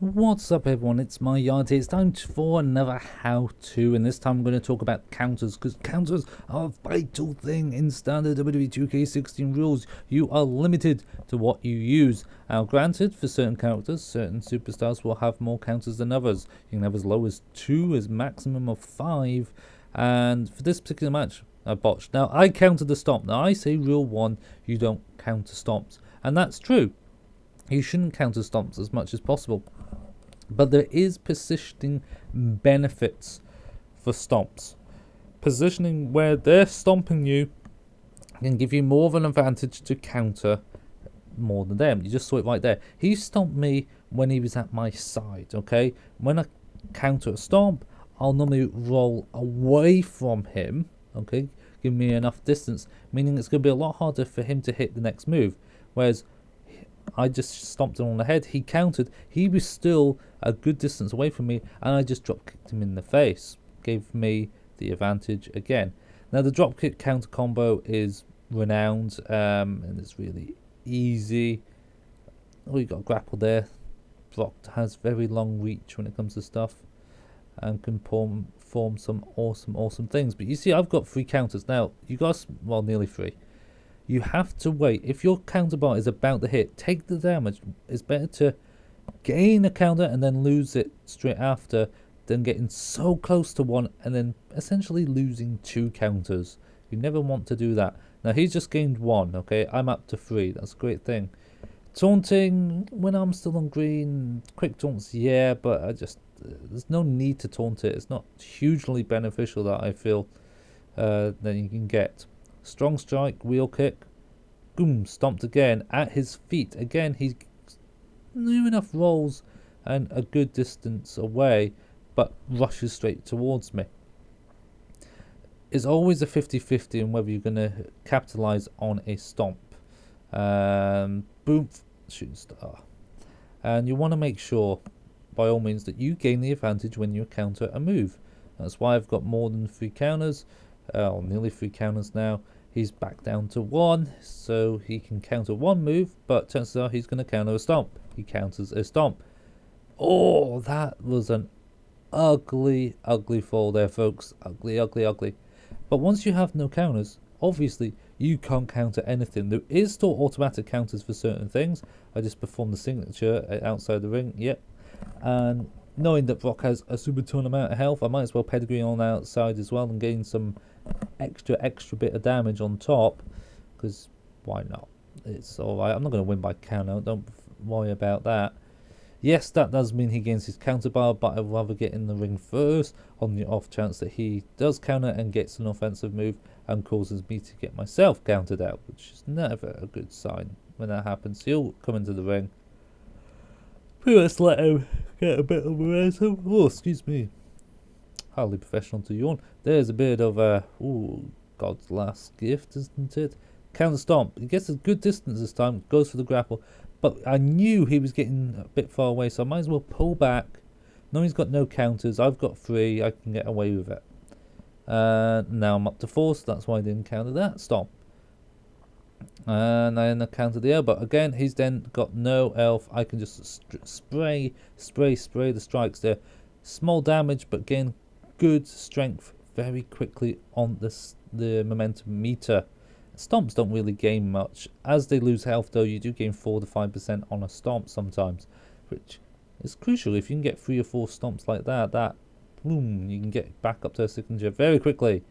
What's up everyone, it's my yard here. It's time for another how-to, and this time I'm going to talk about counters, because counters are a vital thing in standard WWE 2K16 rules. You are limited to what you use. Now granted, for certain characters, certain superstars will have more counters than others. You can have as low as 2, as maximum of 5, and for this particular match I botched. Now I countered the stomp. Now I say rule 1, you don't counter stomps, and that's true. You shouldn't counter stomps as much as possible. But there is positioning benefits for stomps. Positioning where they're stomping you can give you more of an advantage to counter more than them. You just saw it right there. He stomped me when he was at my side, okay? When I counter a stomp, I'll normally roll away from him, okay? Give me enough distance, meaning it's going to be a lot harder for him to hit the next move. Whereas I just stomped him on the head, he countered, he was still a good distance away from me, and I just drop kicked him in the face. Gave me the advantage again. Now the drop kick counter combo is renowned, and it's really easy. Oh, you got a grapple there. Brock has very long reach when it comes to stuff, and can form some awesome things. But you see, I've got 3 counters. Now you guys, well, nearly 3. You have to wait. If your counterpart is about to hit, take the damage. It's better to gain a counter and then lose it straight after than getting so close to one and then essentially losing 2 counters. You never want to do that. Now he's just gained 1, okay? I'm up to 3. That's a great thing. Taunting when I'm still on green, quick taunts, yeah, but there's no need to taunt it. It's not hugely beneficial that I feel that you can get. Strong strike, wheel kick, boom, stomped again at his feet. Again, he's near enough rolls and a good distance away, but rushes straight towards me. It's always a 50-50 on whether you're going to capitalize on a stomp. Boom, shooting star. And you want to make sure, by all means, that you gain the advantage when you counter a move. That's why I've got more than 3 counters, or nearly 3 counters now. He's back down to 1, so he can counter 1 move, but chances are he's going to counter a stomp. He counters a stomp. Oh, that was an ugly fall there, folks. Ugly. But once you have no counters, obviously you can't counter anything. There is still automatic counters for certain things. I just performed the signature outside the ring, yep. And knowing that Brock has a super ton amount of health, I might as well pedigree on the outside as well and gain some extra bit of damage on top, because why not? It's alright. I'm not going to win by count, don't worry about that. Yes, that does mean he gains his counter bar, but I'd rather get in the ring first on the off chance that he does counter and gets an offensive move and causes me to get myself countered out, which is never a good sign when that happens. He'll come into the ring. Let's let him get a bit of momentum. Oh, excuse me. Hardly professional to yawn. There's a bit of ooh, God's last gift, isn't it? Counter stomp. He gets a good distance this time. Goes for the grapple. But I knew he was getting a bit far away, so I might as well pull back. No, he's got no counters. I've got 3. I can get away with it. Now I'm up to 4, so that's why I didn't counter that stomp. And then I counter the elbow. Again, he's then got no health. I can just spray the strikes there. Small damage, but again, good strength very quickly on the momentum meter. Stomps don't really gain much. As they lose health, though, you do gain 4 to 5% on a stomp sometimes, which is crucial. If you can get 3 or 4 stomps like that, boom, you can get back up to a signature very quickly.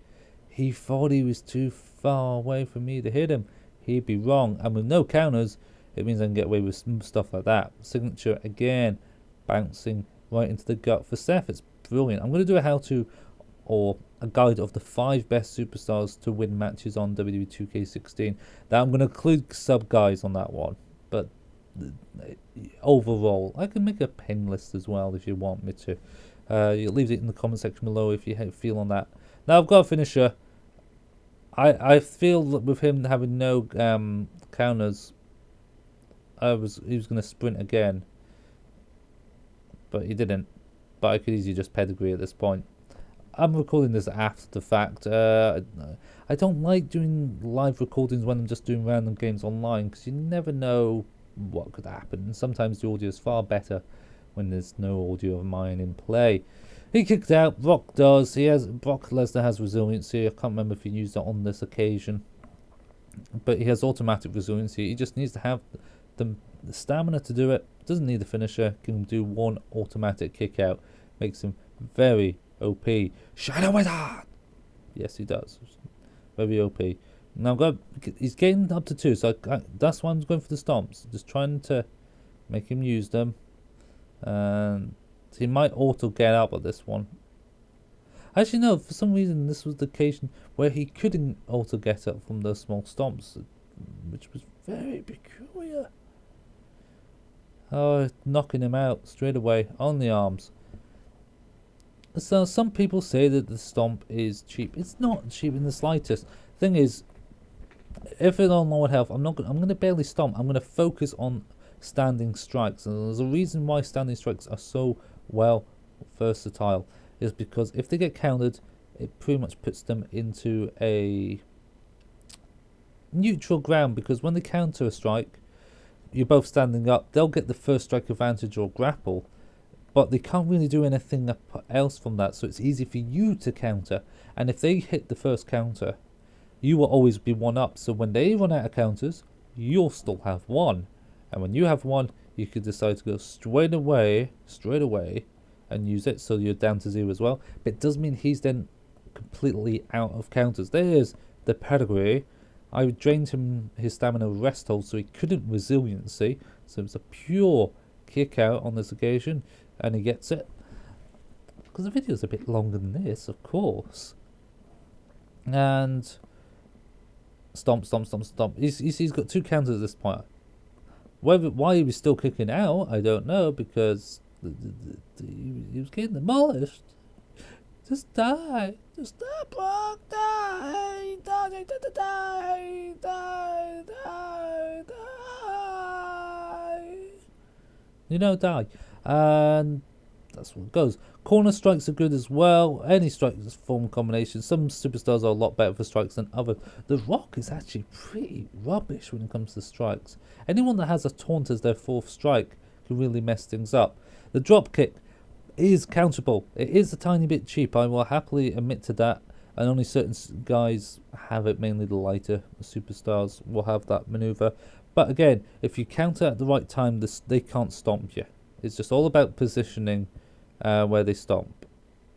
He thought he was too far away for me to hit him. He'd be wrong. And with no counters, it means I can get away with stuff like that. Signature again, bouncing right into the gut for Seth. It's brilliant. I'm going to do a how-to or a guide of the 5 best superstars to win matches on WWE 2K16. Now I'm going to include sub guys on that one, but overall I can make a pin list as well if you want me to. You leave it in the comment section below if you feel on that. Now I've got a finisher. I feel that with him having no counters, he was going to sprint again, but he didn't. But I could easily just pedigree at this point. I'm recording this after the fact. I don't like doing live recordings when I'm just doing random games online, because you never know what could happen. And sometimes the audio is far better when there's no audio of mine in play. He kicked out. Brock does. Brock Lesnar has resiliency. I can't remember if he used that on this occasion, but he has automatic resiliency. He just needs to have the stamina to do it. Doesn't need the finisher. Can do one automatic kick out. Makes him very OP. Shadow Wizard. Yes, he does. Very OP. Now he's getting up to 2, so that's why I'm going for the stomps. Just trying to make him use them. And he might auto get up at this one. Actually, no, for some reason this was the occasion where he couldn't auto get up from those small stomps, which was very peculiar. Oh, knocking him out straight away on the arms. So some people say that the stomp is cheap. It's not cheap in the slightest. Thing is, if it's on lower health, I'm going to barely stomp. I'm going to focus on standing strikes, and there's a reason why standing strikes are so versatile. Is because if they get countered, it pretty much puts them into a neutral ground. Because when they counter a strike, you're both standing up. They'll get the first strike advantage or grapple, but they can't really do anything else from that. So it's easy for you to counter. And if they hit the first counter, you will always be one up. So when they run out of counters, you'll still have one. And when you have one, you could decide to go straight away, and use it. So you're down to 0 as well. But it does mean he's then completely out of counters. There's the pedigree. I drained him his stamina rest hold, so he couldn't resiliency. So it's a pure kick out on this occasion, and he gets it. Because the video's a bit longer than this, of course. And stomp. He's got 2 counters at this point. Why he was still kicking out, I don't know, because he was getting demolished. Just die. Just die, Brock. Die. You know, die. And that's what it goes. Corner strikes are good as well. Any strikes form combination. Some superstars are a lot better for strikes than others. The Rock is actually pretty rubbish when it comes to strikes. Anyone that has a taunt as their 4th strike can really mess things up. The drop kick is counterable. It is a tiny bit cheap. I will happily admit to that. And only certain guys have it. Mainly the lighter superstars will have that maneuver. But again, if you counter at the right time, they can't stomp you. It's just all about positioning where they stomp.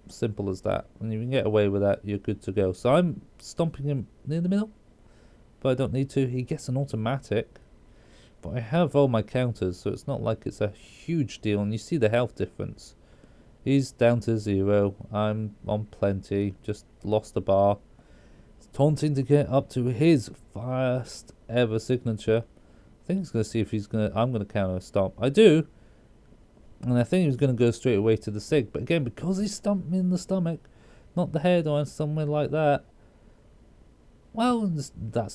Simple as that. And if you can get away with that, you're good to go. So I'm stomping him near the middle, but I don't need to. He gets an automatic, but I have all my counters, so it's not like it's a huge deal. And you see the health difference. He's down to 0. I'm on plenty. Just lost a bar. He's taunting to get up to his first ever signature. I think he's going to see if I'm going to counter a stomp. I do. And I think he was going to go straight away to the sig. But again, because he stumped me in the stomach, not the head or somewhere like that. Well,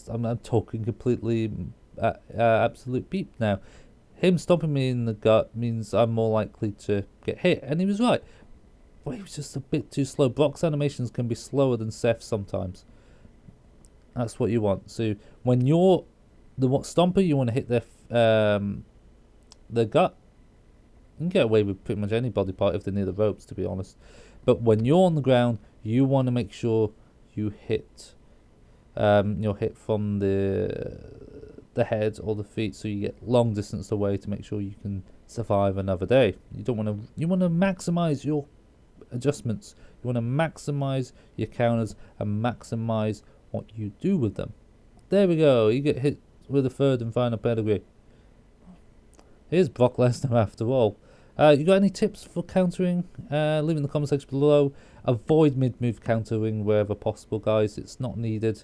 I'm talking completely absolute beep now. Him stomping me in the gut means I'm more likely to get hit. And he was right. But he was just a bit too slow. Brock's animations can be slower than Seth's sometimes. That's what you want. So when you're the stomper, you want to hit their gut. You can get away with pretty much any body part if they're near the ropes, to be honest. But when you're on the ground, you want to make sure you hit from the head or the feet, so you get long distance away to make sure you can survive another day. You want to maximize your adjustments. You want to maximize your counters and maximize what you do with them. There we go. You get hit with a 3rd and final pedigree. Here's Brock Lesnar after all. You got any tips for countering? Leave in the comment section below. Avoid mid-move countering wherever possible, guys. It's not needed.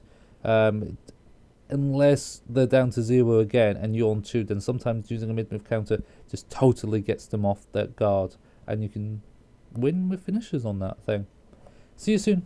Unless they're down to 0 again and you're on 2, then sometimes using a mid-move counter just totally gets them off their guard. And you can win with finishes on that thing. See you soon.